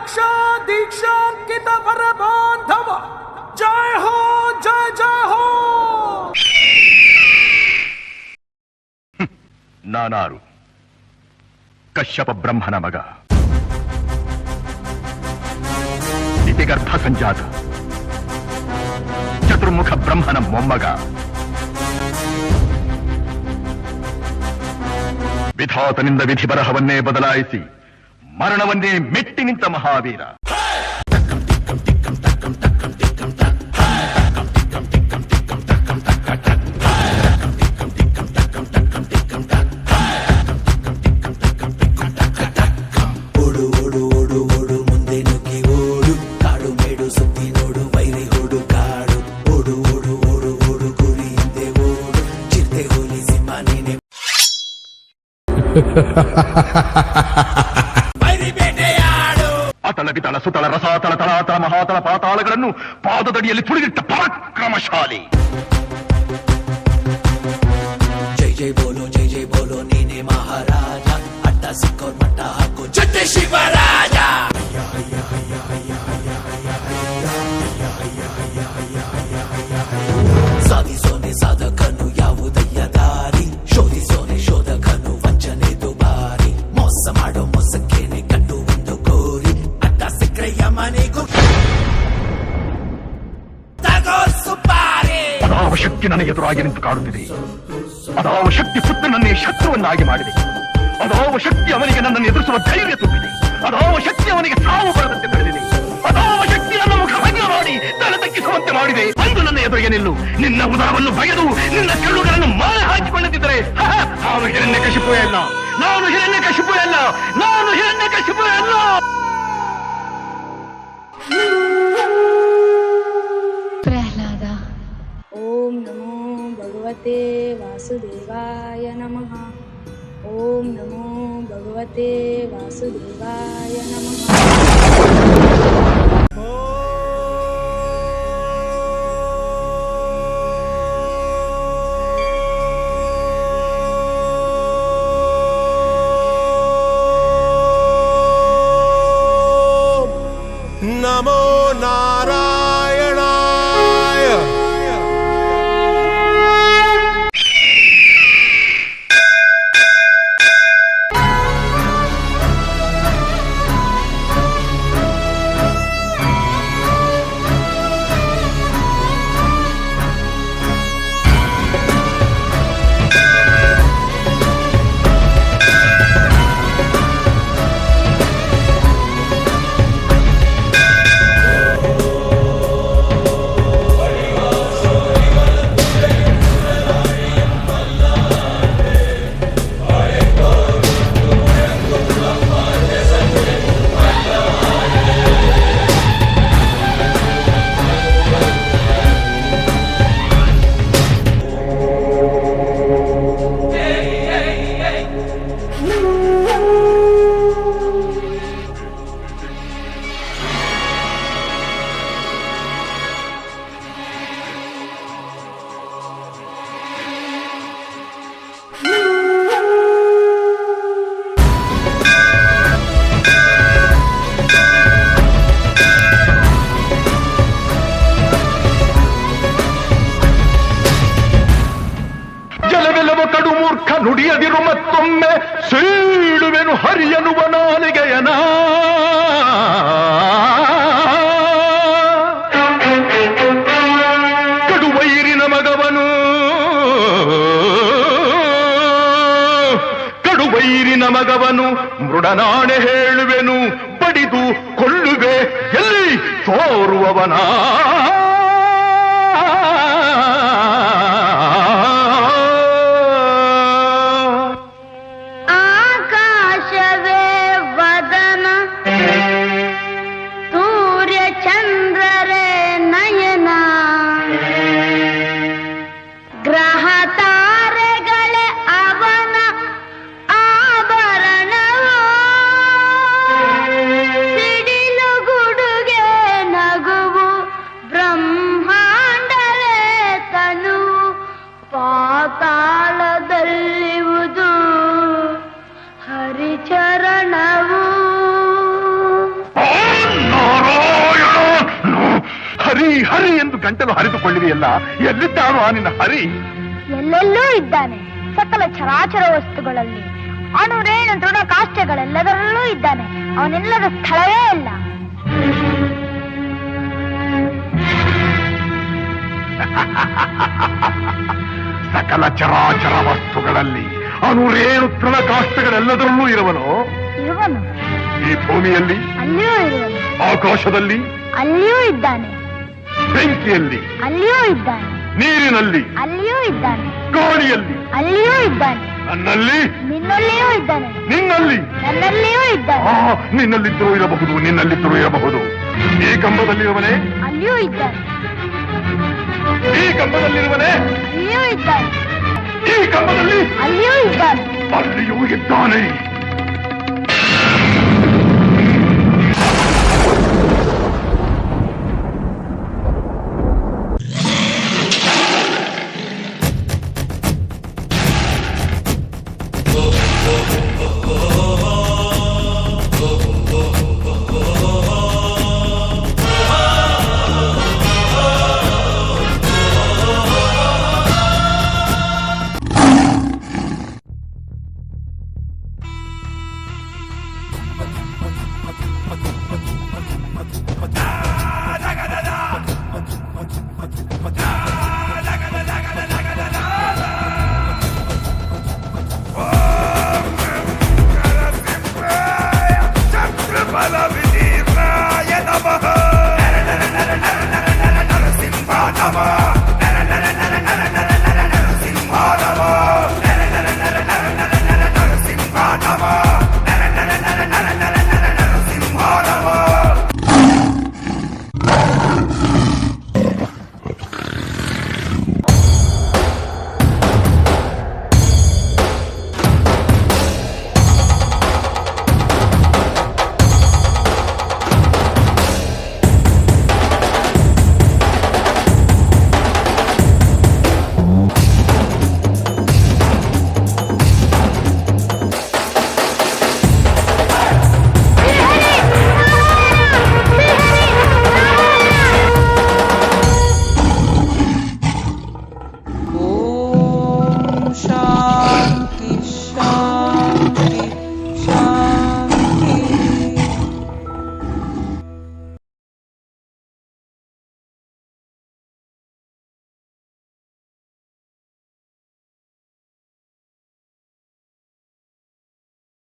रक्षा दीक्षांकित वर बांधव जय हो जय जय हो. ನಾನಾರು ಕಶ್ಯಪ ಬ್ರಹ್ಮನ ಮಗ, ದಿತಿಗರ್ಭ ಸಂಜಾತ, ಚತುರ್ಮುಖ ಬ್ರಹ್ಮನ ಮೊಮ್ಮಗ, ವಿಧಾತನಿಂದ ವಿಧಿ ಬರಹವನ್ನೇ ಬದಲಾಯಿಸಿ ಮರಣವನ್ನೇ ಮೆಟ್ಟಿ ನಿಂತ ಮಹಾವೀರ. ಅತಳ ಬಿತಳ ಸುತಳ ರಸಾತಳ ತಳಾತಳ ಮಹಾತಳ ಪಾತಾಳಗಳನ್ನು ಪಾದದಡಿಯಲ್ಲಿ ತುಳಿದಿಟ್ಟ ಪರಾಕ್ರಮಶಾಲಿ. ಜೈ ಜೈ ಬೋಲೋ ನೀನೆ ಮಹಾರಾಜ, ಅಡ್ಡ ಸಿಕ್ಕೋರ್ ಮಟ್ಟ ಹಾಕೋ ಜೊತೆ ಶಿವರಾಜ. ಸಾಧಿಸೋನೆ ಸಾಧಕನು ಯಾವುದಯ್ಯ ದಾರಿ, ಶೋಧಿಸೋನೆ ಶೋಧಕನು ವಂಚನೆ ದುಬಾರಿ, ಮೋಸ ಮಾಡೋ ಮೋಸಕ್ಕೇನೆ ಕಟ್ಟು ಒಂದು ಕೋರಿ, ಅಡ್ಡ ಸಿಕ್ರೆಯ ಮನೆಗೂ ತಗೋ ಸುಪಾರಿ. ಅದಾವ ಶಕ್ತಿ ನನ್ನ ಎದುರಾಗಿ ನಿಂತು ಕಾಡುತ್ತಿದೆ, ಅದಾವ ಶಕ್ತಿ ಪುತ್ರನನ್ನೇ ಶತ್ರುವನ್ನಾಗಿ ಮಾಡಿದೆ, ಅದಾವ ಶಕ್ತಿ ಅವನಿಗೆ ನನ್ನನ್ನು ಎದುರಿಸುವ ಧೈರ್ಯ ತುಂಬಿದೆ, ಅದಾವ ಶಕ್ತಿ ಅವನಿಗೆ ಸಾವು ಬರದಂತೆ ಬೆಳೆದಿದೆ, ಅದಾವ ಶಕ್ತಿ ನನ್ನ ಮುಖ ಭಂಗ ಮಾಡಿ ತಲೆ ತಗ್ಗಿಸುವಂತೆ ಮಾಡಿದೆ. ಅಂದು ನನ್ನ ಎದುರಿಗೆ ನಿಲ್ಲು, ನಿನ್ನ ಉದರವನ್ನು ಬಗೆದು ನಿನ್ನ ಕಣ್ಣುಗಳನ್ನು ಮಾಲೆ ಹಾಕಿಕೊಳ್ಳುತ್ತಿದ್ದರೆ ನಾನು ಹಿರಣ್ಯಕಶಿಪು ಅಲ್ಲ, ನಾನು ಹಿರಣ್ಯಕಶಿಪು ಅಲ್ಲ, ನಾನು ಹಿರಣ್ಯಕಶಿಪು ಅಲ್ಲ. ಪ್ರಹ್ಲಾದ. ಓಂ ನಮೋ ಭಗವತೆ ವಾಸುದೇವಾಯ ನಮಃ. ಓಂ ನಮೋ ಭಗವತೆ ವಾಸುದೇವಾಯ ನಮಃ. नमो नारायणाय. ನುಡಿಯದಿರು ಮತ್ತೊಮ್ಮೆ ಸೀಳುವೆನು ಹರಿಯನುವ ನಾಲಿಗೆಯನ. ಕಡುವೈರಿನ ಮಗವನು, ಕಡುವೈರಿನ ಮಗವನು ಮೃಡನಾಣೆ ಹೇಳುವೆನು, ಬಡಿದು ಕೊಲ್ಲುವೆ ಎಲ್ಲಿ ತೋರುವವನ. ಪಾತಾಳದಲ್ಲಿವುದು ಹರಿಚರಣವು. ಹರಿ ಹರಿ ಎಂದು ಗಂಟಲು ಹರಿದುಕೊಳ್ಳುವಿಯಲ್ಲ, ಎಲ್ಲಿದ್ದಾನು ಆ ನಿನ್ನ ಹರಿ? ಎಲ್ಲೆಲ್ಲೂ ಇದ್ದಾನೆ. ಸಕಲ ಚರಾಚರ ವಸ್ತುಗಳಲ್ಲಿ, ಅಣು ರೇಣು ತೃಣ ಕಾಷ್ಟಗಳೆಲ್ಲದರಲ್ಲೂ ಇದ್ದಾನೆ. ಅವನಿಲ್ಲದ ಸ್ಥಳವೇ ಇಲ್ಲ. ಸಕಲ ಚರಾಚರ ವಸ್ತುಗಳಲ್ಲಿ, ಅನುರೇಣು ತೃಣಕಾಷ್ಟಗಳೆಲ್ಲದರಲ್ಲೂ ಇರುವನು. ಇರುವನು. ಈ ಭೂಮಿಯಲ್ಲಿ, ಅಲ್ಲಿಯೂ ಇರುವನು. ಆಕಾಶದಲ್ಲಿ, ಅಲ್ಲಿಯೂ ಇದ್ದಾನೆ. ಬೆಂಕಿಯಲ್ಲಿ, ಅಲ್ಲಿಯೂ ಇದ್ದಾನೆ. ನೀರಿನಲ್ಲಿ, ಅಲ್ಲಿಯೂ ಇದ್ದಾನೆ. ಗಾಳಿಯಲ್ಲಿ, ಅಲ್ಲಿಯೂ ಇದ್ದಾನೆ. ನನ್ನಲ್ಲಿ, ನಿನ್ನಲ್ಲಿಯೂ ಇದ್ದಾನೆ. ನಿನ್ನಲ್ಲಿ, ನನ್ನಲ್ಲಿಯೂ ಇದ್ದಾನೆ. ನಿನ್ನಲ್ಲಿದ್ದರೂ ಇರಬಹುದು, ನಿನ್ನಲ್ಲಿದ್ದರೂ ಇರಬಹುದು. ಈ ಕಂಬದಲ್ಲಿರುವನೇ, ಅಲ್ಲಿಯೂ ಇದ್ದಾನೆ. ಈ ಕಂಬದಲ್ಲಿರುವನೇ, ಅಲ್ಲಿಯೂ ಇದ್ದಾನೆ. ಈ ಕಂಬದಲ್ಲಿ, ಅಲ್ಲಿಯೂ ಇದ್ದಾನೆ. ಅಲ್ಲಿಯೂ ಇದ್ದಾನೆ.